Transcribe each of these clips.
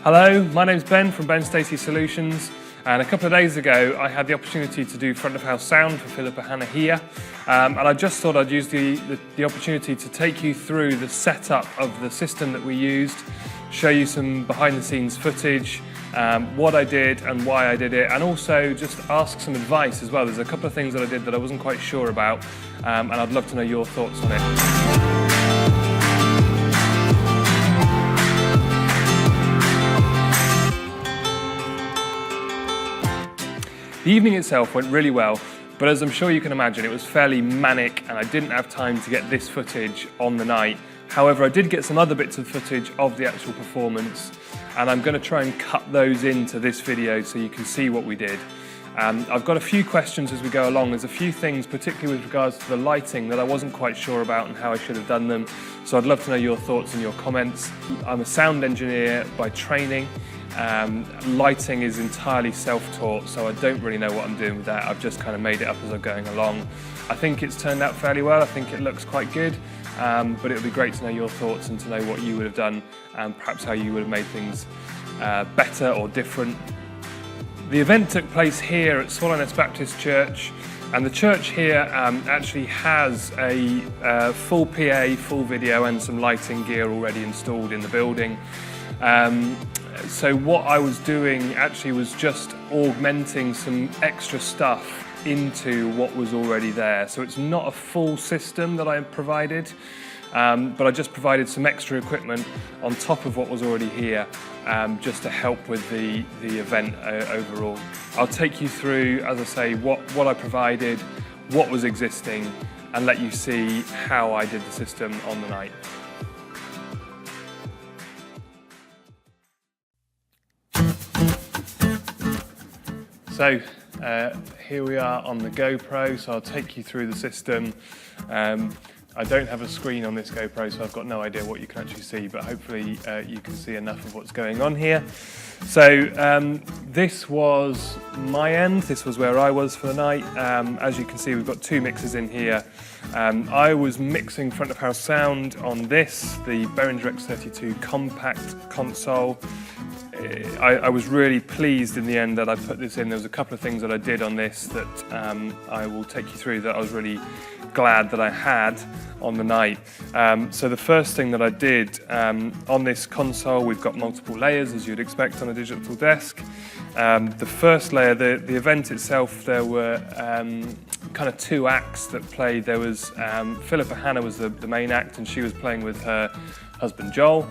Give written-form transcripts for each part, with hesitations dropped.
Hello, my name's Ben from Ben Stacey Solutions, and a couple of days ago I had the opportunity to do front of house sound for Philippa Hanna here, and I just thought I'd use the opportunity to take you through the setup of the system that we used, show you some behind the scenes footage, what I did and why I did it, and also just ask some advice as well. There's a couple of things that I did that I wasn't quite sure about, and I'd love to know your thoughts on it. The evening itself went really well, but as I'm sure you can imagine, it was fairly manic and I didn't have time to get this footage on the night. However, I did get some other bits of footage of the actual performance, and I'm going to try and cut those into this video so you can see what we did. I've got a few questions as we go along. There's a few things, particularly with regards to the lighting, that I wasn't quite sure about and how I should have done them. So I'd love to know your thoughts and your comments. I'm a sound engineer by training. Lighting is entirely self-taught, so I don't really know what I'm doing with that. I've just kind of made it up as I'm going along. I think it's turned out fairly well. I think it looks quite good, but it would be great to know your thoughts and to know what you would have done and perhaps how you would have made things better or different. The event took place here at Swallownest Baptist Church, and the church here actually has a full PA, full video and some lighting gear already installed in the building. So what I was doing actually was just augmenting some extra stuff into what was already there. So it's not a full system that I provided, but I just provided some extra equipment on top of what was already here, just to help with the event overall. I'll take you through, as I say, what I provided, what was existing, and let you see how I did the system on the night. So here we are on the GoPro, so I'll take you through the system. I don't have a screen on this GoPro, so I've got no idea what you can actually see, but hopefully you can see enough of what's going on here. So this was my end, this was where I was for the night. As you can see, we've got two mixers in here. I was mixing front of house sound on this, the Behringer X32 compact console. I was really pleased in the end that I put this in. There was a couple of things that I did on this that I will take you through that I was really glad that I had on the night. So the first thing that I did on this console, we've got multiple layers as you'd expect on a digital desk. The first layer, the event itself, there were kind of two acts that played. There was Philippa Hanna was the main act, and she was playing with her husband Joel.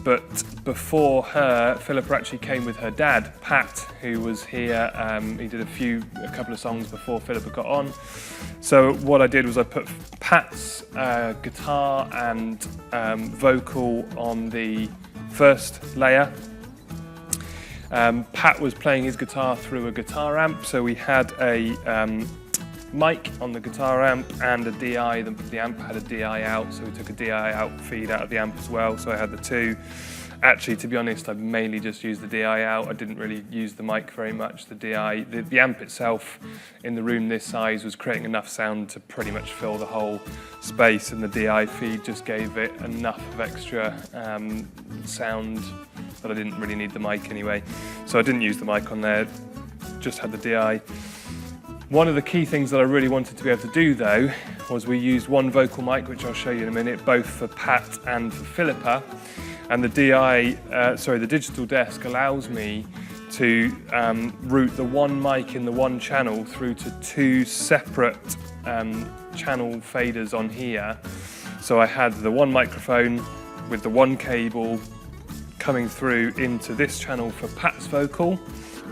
But before her, Philippa actually came with her dad, Pat, who was here. He did a couple of songs before Philippa got on. So what I did was I put Pat's guitar and vocal on the first layer. Pat was playing his guitar through a guitar amp, so we had a mic on the guitar amp and a DI. The amp had a DI out, so we took a DI out feed out of the amp as well, so I had the two. Actually, to be honest, I mainly just used the DI out. I didn't really use the mic very much. The amp itself in the room this size was creating enough sound to pretty much fill the whole space, and the DI feed just gave it enough of extra sound that I didn't really need the mic anyway. So I didn't use the mic on there, just had the DI. One of the key things that I really wanted to be able to do though was we used one vocal mic, which I'll show you in a minute, both for Pat and for Philippa. And the the digital desk allows me to route the one mic in the one channel through to two separate channel faders on here. So I had the one microphone with the one cable coming through into this channel for Pat's vocal.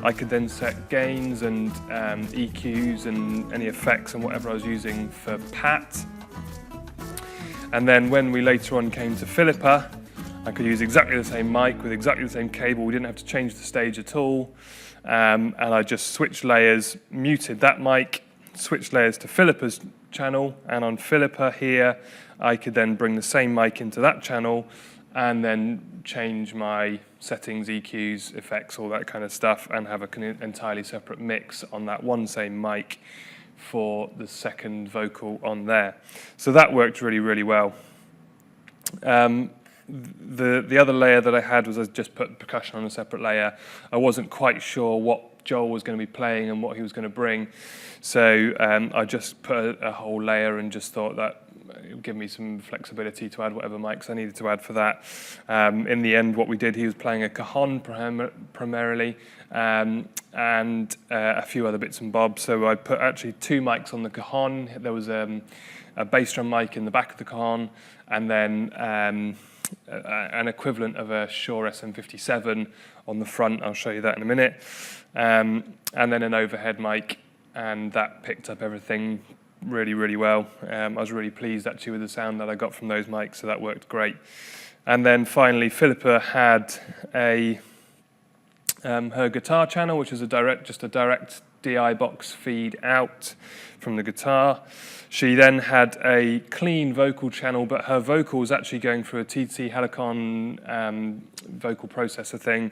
I could then set gains and EQs and any effects and whatever I was using for Pat. And then when we later on came to Philippa, I could use exactly the same mic with exactly the same cable. We didn't have to change the stage at all. And I just switched layers, muted that mic, switched layers to Philippa's channel, and on Philippa here, I could then bring the same mic into that channel and then change my settings, EQs, effects, all that kind of stuff, and have an entirely separate mix on that one same mic for the second vocal on there. So that worked really, really well. the other layer that I had was I just put percussion on a separate layer. I wasn't quite sure what Joel was going to be playing and what he was going to bring, so I just put a whole layer and just thought that it would give me some flexibility to add whatever mics I needed to add for that. In the end, what we did, he was playing a cajon primarily, and a few other bits and bobs. So I put actually 2 mics on the cajon. There was a bass drum mic in the back of the cajon, and then an equivalent of a Shure SM57 on the front. I'll show you that in a minute. And then an overhead mic, and that picked up everything really, really well. I was really pleased actually with the sound that I got from those mics, so that worked great. And then finally, Philippa had her guitar channel, which is just a direct DI box feed out from the guitar. She then had a clean vocal channel, but her vocal was actually going through a TT Helicon vocal processor thing.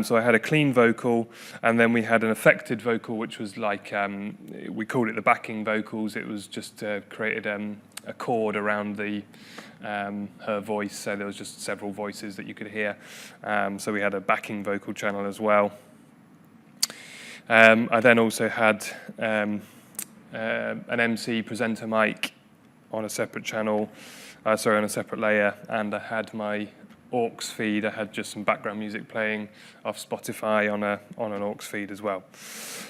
So I had a clean vocal, and then we had an affected vocal, which was like, we called it the backing vocals. It was just created a chord around her voice, so there was just several voices that you could hear. So we had a backing vocal channel as well. I then also had an MC presenter mic on a separate channel, on a separate layer, and I had my aux feed. I had just some background music playing off Spotify on an aux feed as well.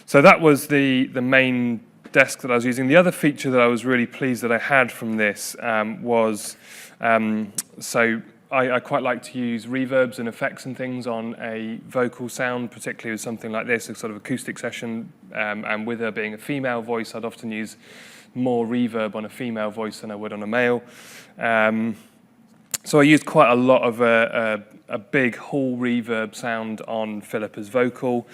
So that was the main desk that I was using. The other feature that I was really pleased that I had from this was, I quite like to use reverbs and effects and things on a vocal sound, particularly with something like this, a sort of acoustic session, and with her being a female voice, I'd often use more reverb on a female voice than I would on a male. So I used quite a lot of a big hall reverb sound on Philippa's vocal.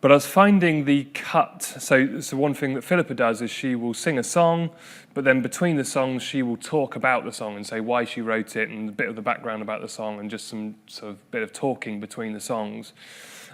But I was finding the cut, so one thing that Philippa does is she will sing a song, but then between the songs she will talk about the song and say why she wrote it and a bit of the background about the song and just some sort of bit of talking between the songs.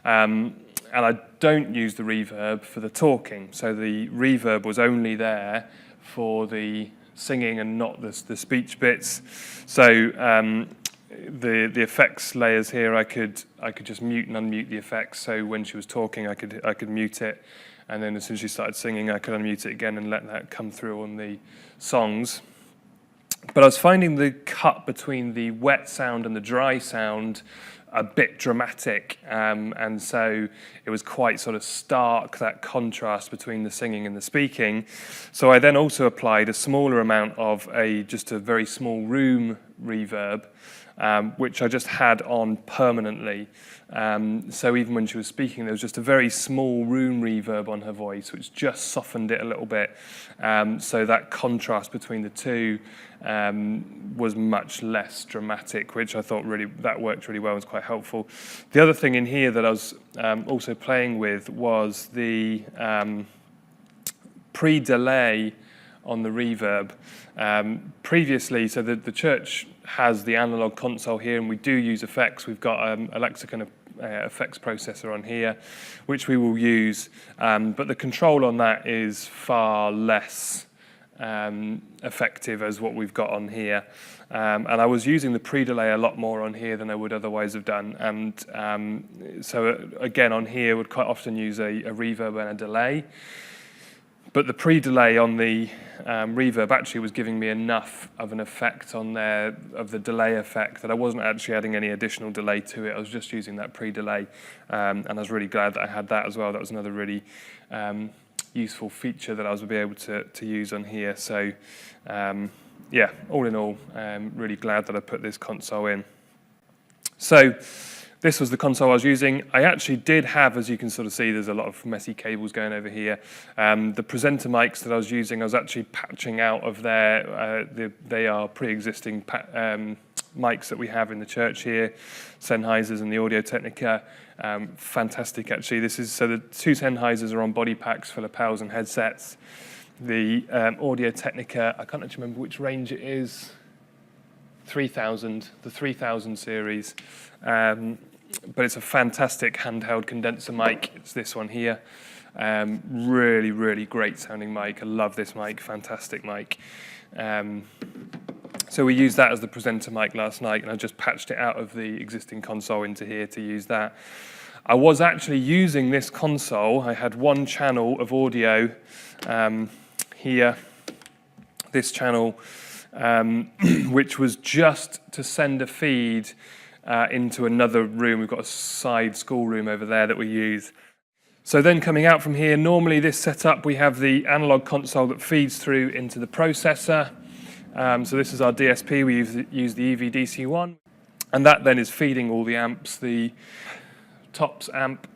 And I don't use the reverb for the talking, so the reverb was only there for the singing and not the speech bits. So the effects layers here, I could just mute and unmute the effects. So when she was talking, I could mute it, and then as soon as she started singing, I could unmute it again and let that come through on the songs. But I was finding the cut between the wet sound and the dry sound a bit dramatic, and so it was quite sort of stark, that contrast between the singing and the speaking. So I then also applied a smaller amount of just a very small room reverb, which I just had on permanently. So even when she was speaking, there was just a very small room reverb on her voice, which just softened it a little bit. So that contrast between the two was much less dramatic, which I thought that worked really well and was quite helpful. The other thing in here that I was also playing with was the pre-delay on the reverb. Previously, so the church has the analog console here, and we do use effects. We've got a Lexicon effects processor on here, which we will use, but the control on that is far less effective as what we've got on here. And I was using the pre-delay a lot more on here than I would otherwise have done. And so again, on here, would quite often use a reverb and a delay. But the pre-delay on the reverb actually was giving me enough of an effect on there, of the delay effect, that I wasn't actually adding any additional delay to it. I was just using that pre-delay, and I was really glad that I had that as well. That was another really useful feature that I was able to use on here. So yeah, all in all, really glad that I put this console in. So this was the console I was using. I actually did have, as you can sort of see, there's a lot of messy cables going over here. The presenter mics that I was using, I was actually patching out of they are pre-existing mics that we have in the church here, Sennheisers and the Audio-Technica. Fantastic, actually. So the two Sennheisers are on body packs for lapels and headsets. The Audio-Technica, I can't actually remember which range it is, 3000, the 3000 series. But it's a fantastic handheld condenser mic. It's this one here. Really, really great sounding mic. I love this mic, fantastic mic. So we used that as the presenter mic last night, and I just patched it out of the existing console into here to use that. I was actually using this console. I had one channel of audio here, this channel, which was just to send a feed into another room. We've got a side schoolroom over there that we use. So then coming out from here, normally this setup, we have the analog console that feeds through into the processor. So this is our DSP, we use the EVDC1, and that then is feeding all the amps, the tops amp,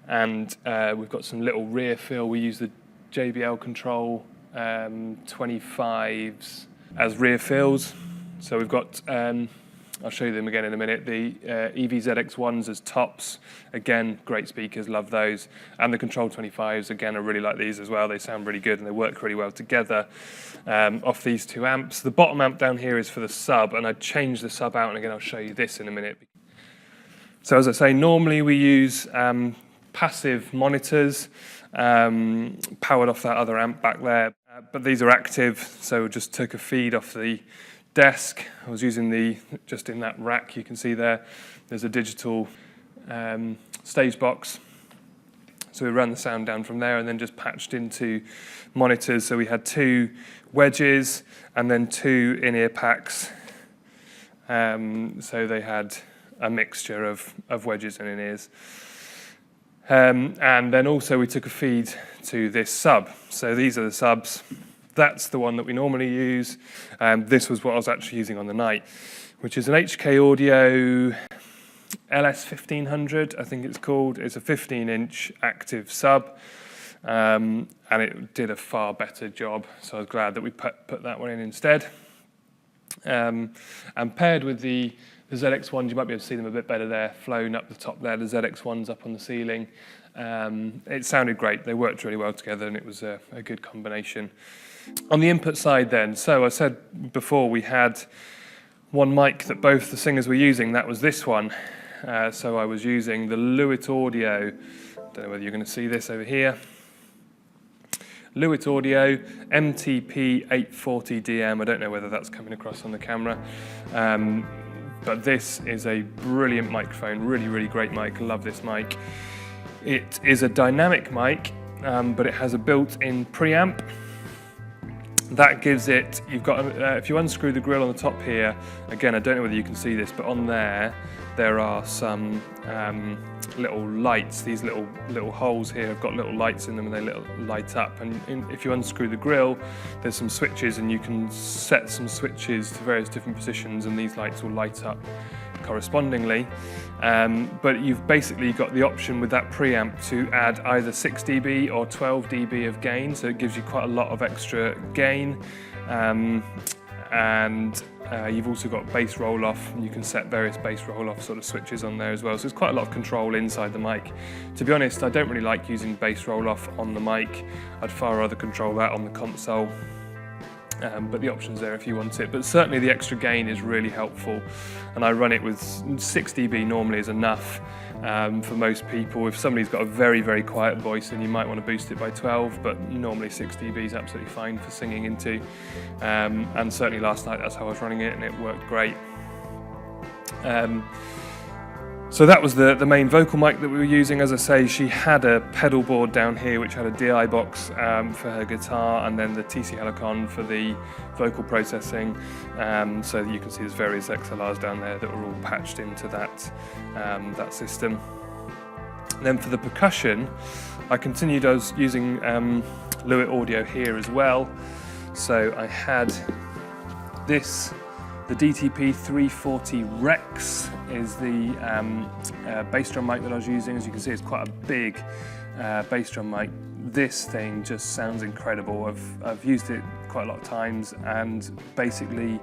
and we've got some little rear fill. We use the JBL Control 25s as rear fills. So we've got, I'll show you them again in a minute, the EVZX1s as tops. Again, great speakers, love those. And the Control 25s, again, I really like these as well. They sound really good and they work really well together off these two amps. The bottom amp down here is for the sub, and I changed the sub out, and again, I'll show you this in a minute. So as I say, normally we use passive monitors powered off that other amp back there, but these are active, so just took a feed off the desk. I was using just in that rack, you can see there's a digital stage box. So we ran the sound down from there and then just patched into monitors. So we had 2 wedges and then 2 in-ear packs. So they had a mixture of wedges and in-ears. And then also we took a feed to this sub. So these are the subs. That's the one that we normally use. This was what I was actually using on the night, which is an HK Audio LS1500, I think it's called. It's a 15-inch active sub, and it did a far better job, so I was glad that we put that one in instead. And paired with the ZX1s, you might be able to see them a bit better there, flown up the top there, the ZX1s up on the ceiling. It sounded great, they worked really well together, and it was a good combination. On the input side then, so I said before we had one mic that both the singers were using, that was this one. So I was using the Lewitt Audio, don't know whether you're going to see this over here, Lewitt Audio MTP840DM, I don't know whether that's coming across on the camera, but this is a brilliant microphone, really, really great mic, love this mic. It is a dynamic mic, but it has a built-in preamp. That gives it, you've got, if you unscrew the grill on the top here, again, I don't know whether you can see this, but on there are some little lights. These little holes here have got little lights in them and they light up. And if you unscrew the grill, there's some switches and you can set some switches to various different positions and these lights will light up correspondingly. But you've basically got the option with that preamp to add either 6 dB or 12 dB of gain, so it gives you quite a lot of extra gain. You've also got bass roll-off, and you can set various bass roll-off sort of switches on there as well, so there's quite a lot of control inside the mic. To be honest, I don't really like using bass roll-off on the mic. I'd far rather control that on the console. But the option's there if you want it. But certainly the extra gain is really helpful, and I run it with 6 dB normally is enough for most people. If somebody's got a very, very quiet voice, then you might want to boost it by 12, but normally 6 dB is absolutely fine for singing into. And certainly last night that's how I was running it, and it worked great. So that was the main vocal mic that we were using. As I say, she had a pedal board down here which had a DI box for her guitar, and then the TC Helicon for the vocal processing. So you can see there's various XLRs down there that were all patched into that system. And then for the percussion, I continued, I was using Lewitt Audio here as well. So I had this. The DTP340REX is the bass drum mic that I was using. As you can see, it's quite a big bass drum mic. This thing just sounds incredible. I've used it quite a lot of times, and basically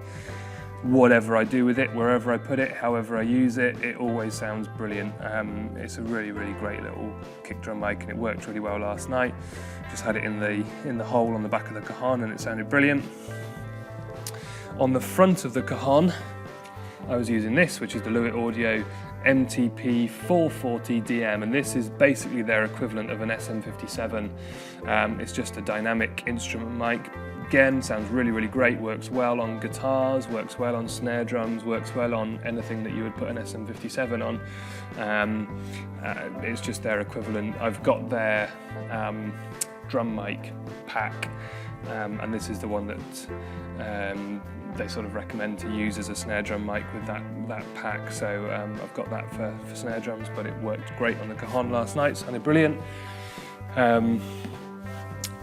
whatever I do with it, wherever I put it, however I use it, it always sounds brilliant. It's a really, really great little kick drum mic, and it worked really well last night. Just had it in the hole on the back of the cajon, and it sounded brilliant. On the front of the cajon, I was using this, which is the Lewitt Audio MTP440DM, and this is basically their equivalent of an SM57. It's just a dynamic instrument mic, again, sounds really, really great, works well on guitars, works well on snare drums, works well on anything that you would put an SM57 on. It's just their equivalent. I've got their drum mic pack, and this is the one that they sort of recommend to use as a snare drum mic with that pack. So I've got that for snare drums, but it worked great on the cajon last night, sounded brilliant.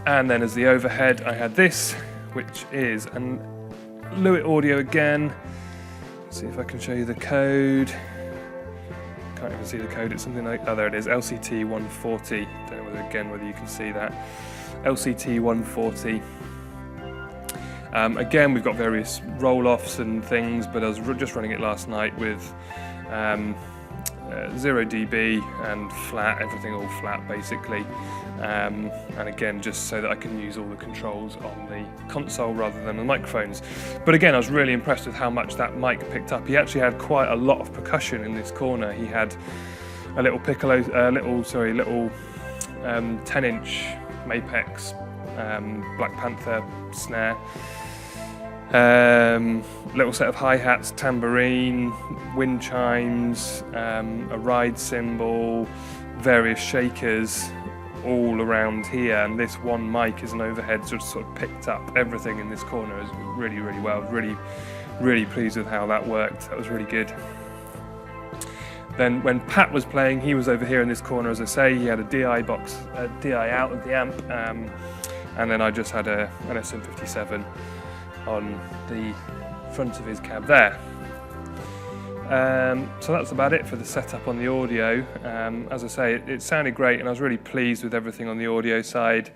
And then as the overhead, I had this, which is a Lewitt audio again. Let's see if I can show you the code. Can't even see the code, it's something like, oh there it is, LCT140. Don't know whether you can see that. LCT140. Again, we've got various roll-offs and things, but I was just running it last night with 0 dB and flat, everything all flat basically. And again, just so that I can use all the controls on the console rather than the microphones. But again, I was really impressed with how much that mic picked up. He actually had quite a lot of percussion in this corner. He had a little piccolo, little 10-inch Mapex Black Panther snare. Little set of hi-hats, tambourine, wind chimes, a ride cymbal, various shakers all around here, and this one mic is an overhead, just sort of picked up everything in this corner. It was really, really well. Really pleased with how that worked. That was really good. Then when Pat was playing, he was over here in this corner, as I say. He had a DI box, a DI out of the amp, and then I just had an SM57 on the front of his cab there. So that's about it for the setup on the audio. As I say, it sounded great, and I was really pleased with everything on the audio side.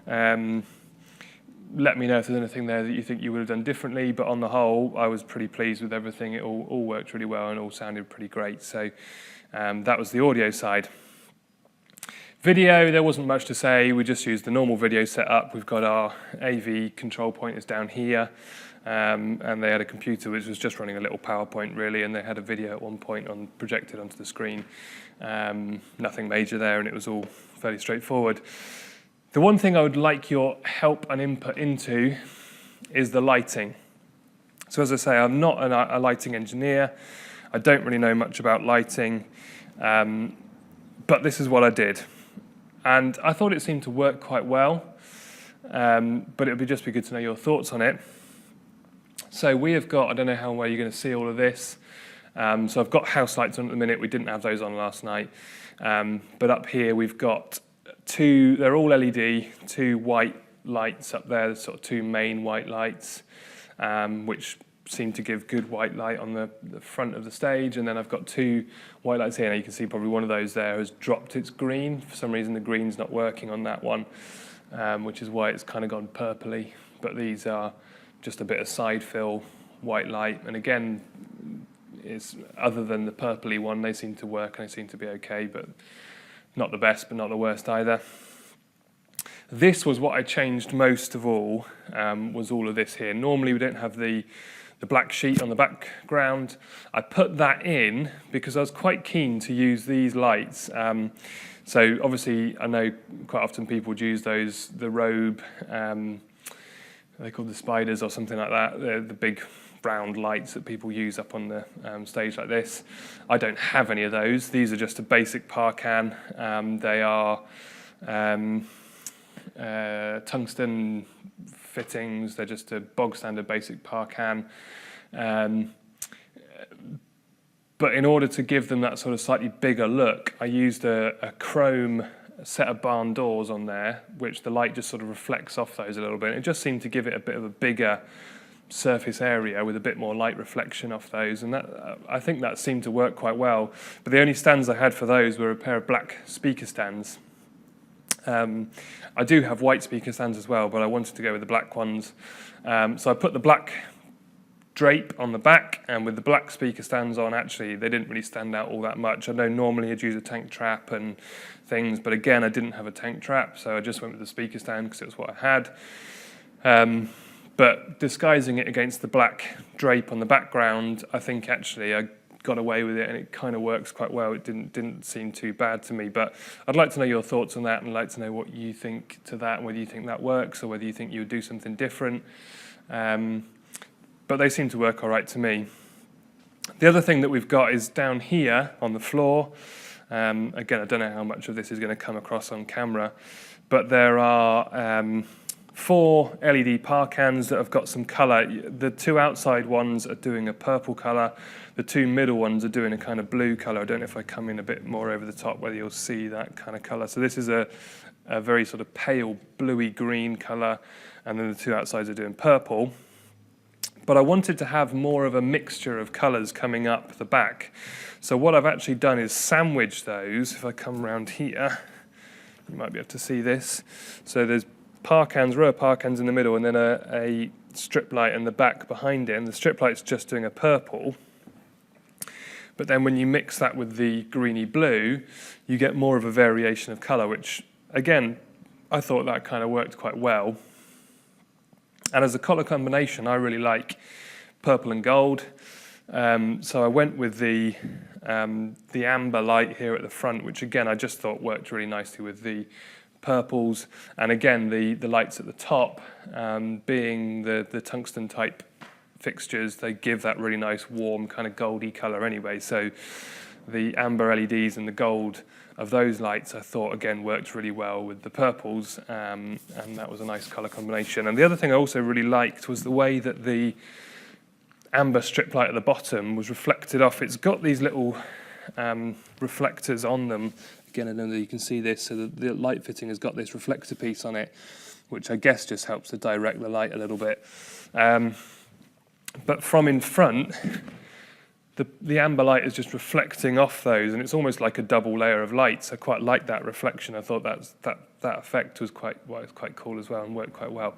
Let me know if there's anything there that you think you would have done differently, but on the whole, I was pretty pleased with everything. It all worked really well and all sounded pretty great. So that was the audio side. Video, there wasn't much to say. We just used the normal video setup. We've got our AV control pointers down here, and they had a computer which was just running a little PowerPoint really, and they had a video at one point projected onto the screen. Nothing major there, and it was all fairly straightforward. The one thing I would like your help and input into is the lighting. So as I say, I'm not a lighting engineer. I don't really know much about lighting, but this is what I did. And I thought it seemed to work quite well, but it would just be good to know your thoughts on it. So we have got, I don't know how well you're going to see all of this, so I've got house lights on at the minute. We didn't have those on last night, but up here we've got two, they're all LED, two white lights up there, sort of two main white lights, which seem to give good white light on the front of the stage, and then I've got two white lights here. Now you can see probably one of those there has dropped its green. For some reason the green's not working on that one, which is why it's kind of gone purpley, but these are just a bit of side fill white light, and again, it's, other than the purpley one, they seem to work and they seem to be okay, but not the best but not the worst either. This was what I changed most of all, was all of this here. Normally we don't have the black sheet on the background. I put that in because I was quite keen to use these lights. So obviously I know quite often people would use those, the Robe, they called the Spiders or something like that. They're the big round lights that people use up on the stage like this. I don't have any of those. These are just a basic Parcan. They are tungsten fittings. They're just a bog standard basic Parcan. But in order to give them that sort of slightly bigger look, I used a chrome set of barn doors on there, which the light just sort of reflects off those a little bit. It just seemed to give it a bit of a bigger surface area with a bit more light reflection off those, and that I think that seemed to work quite well. But the only stands I had for those were a pair of black speaker stands. I do have white speaker stands as well, but I wanted to go with the black ones. So I put the black drape on the back, and with the black speaker stands on, actually they didn't really stand out all that much. I know normally I'd use a tank trap and things, but again I didn't have a tank trap, so I just went with the speaker stand because it was what I had. But disguising it against the black drape on the background, I think actually I got away with it, and it kind of works quite well. It didn't seem too bad to me, but I'd like to know your thoughts on that, and I'd like to know what you think to that, and whether you think that works, or whether you think you would do something different. But they seem to work all right to me. The other thing that we've got is down here on the floor. Again, I don't know how much of this is going to come across on camera, but there are 4 LED par cans that have got some colour. The 2 outside ones are doing a purple colour. The 2 middle ones are doing a kind of blue colour. I don't know if I come in a bit more over the top whether you'll see that kind of colour. So this is a very sort of pale bluey green colour, and then the 2 outsides are doing purple. But I wanted to have more of a mixture of colours coming up the back. So what I've actually done is sandwich those. If I come around here, you might be able to see this. So there's par cans, row of par cans in the middle, and then a strip light in the back behind it. And the strip light's just doing a purple. But then when you mix that with the greeny blue, you get more of a variation of colour, which, again, I thought that kind of worked quite well. And as a colour combination, I really like purple and gold. So I went with the amber light here at the front, which, again, I just thought worked really nicely with the purples, and again the lights at the top, being the tungsten type fixtures, they give that really nice warm kind of goldy colour anyway. So the amber LEDs and the gold of those lights I thought again worked really well with the purples, and that was a nice colour combination. And the other thing I also really liked was the way that the amber strip light at the bottom was reflected off. It's got these little reflectors on them. Again, I don't know that you can see this, so the light fitting has got this reflector piece on it, which I guess just helps to direct the light a little bit. But from in front, the amber light is just reflecting off those, and it's almost like a double layer of light. So I quite like that reflection. I thought that effect was quite cool as well, and worked quite well.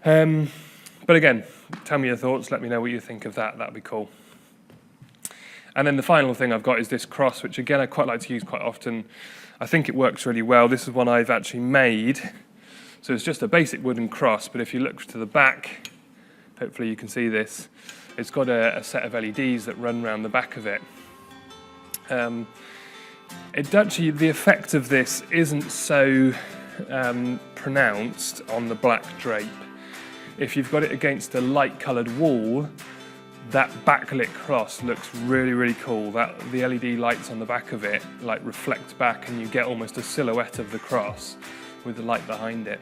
But again, tell me your thoughts. Let me know what you think of that. That'd be cool. And then the final thing I've got is this cross, which again I quite like to use quite often. I think it works really well. This is one I've actually made. So it's just a basic wooden cross, but if you look to the back, hopefully you can see this, it's got a set of LEDs that run around the back of it. The effect of this isn't so pronounced on the black drape. If you've got it against a light coloured wall, that backlit cross looks really, really cool. The LED lights on the back of it like reflect back, and you get almost a silhouette of the cross with the light behind it.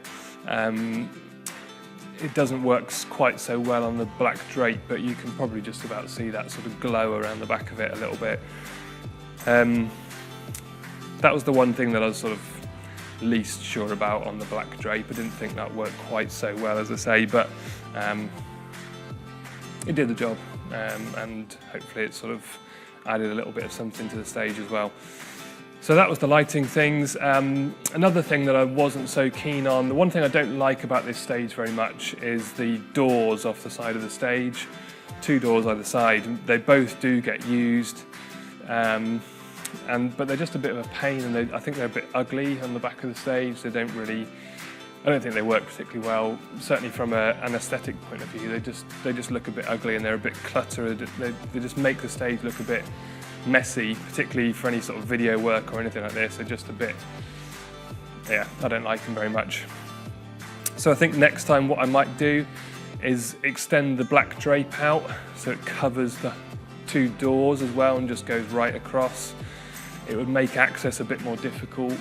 It doesn't work quite so well on the black drape, but you can probably just about see that sort of glow around the back of it a little bit. That was the one thing that I was sort of least sure about on the black drape. I didn't think that worked quite so well, as I say, but it did the job, and hopefully it sort of added a little bit of something to the stage as well. So that was the lighting things. Another thing that I wasn't so keen on, the one thing I don't like about this stage very much is the doors off the side of the stage. 2 doors either side. They both do get used, but they're just a bit of a pain, and I think they're a bit ugly on the back of the stage. I don't think they work particularly well. Certainly from an aesthetic point of view, they just look a bit ugly, and they're a bit cluttered. They just make the stage look a bit messy, particularly for any sort of video work or anything like this. They're just a bit, yeah, I don't like them very much. So I think next time what I might do is extend the black drape out so it covers the 2 doors as well and just goes right across. It would make access a bit more difficult,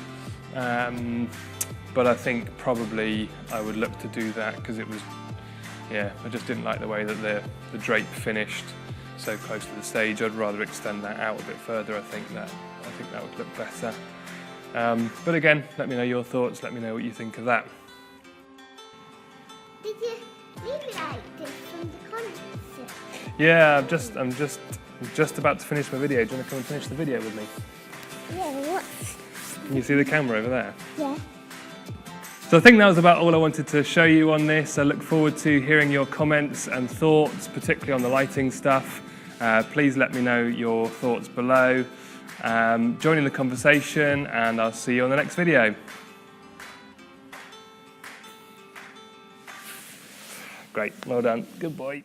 but I think probably I would look to do that because it was, yeah, I just didn't like the way that the drape finished so close to the stage. I'd rather extend that out a bit further. I think that would look better. But again, let me know your thoughts. Let me know what you think of that. Did you really like this from the concert? Yeah, I'm just about to finish my video. Do you want to come and finish the video with me? Yeah. What? Can you see the camera over there? Yeah. So I think that was about all I wanted to show you on this. I look forward to hearing your comments and thoughts, particularly on the lighting stuff. Please let me know your thoughts below. Join in the conversation, and I'll see you on the next video. Great, well done, good boy.